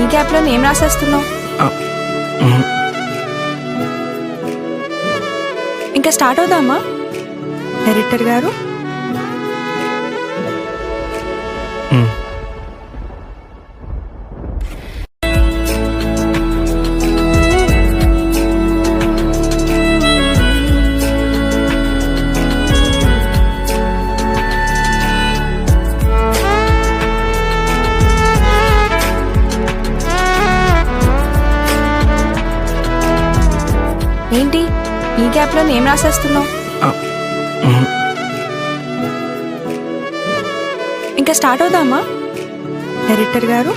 ఈ గ్యాప్లో ఏం రాసేస్తున్నావు? ఇంకా స్టార్ట్ అవుదామా డైరెక్టర్ గారు? ఏంటి ఈ గ్యాప్లో ఏం రాసేస్తున్నావు? ఇంకా స్టార్ట్ అవుదామా డైరెక్టర్ గారు?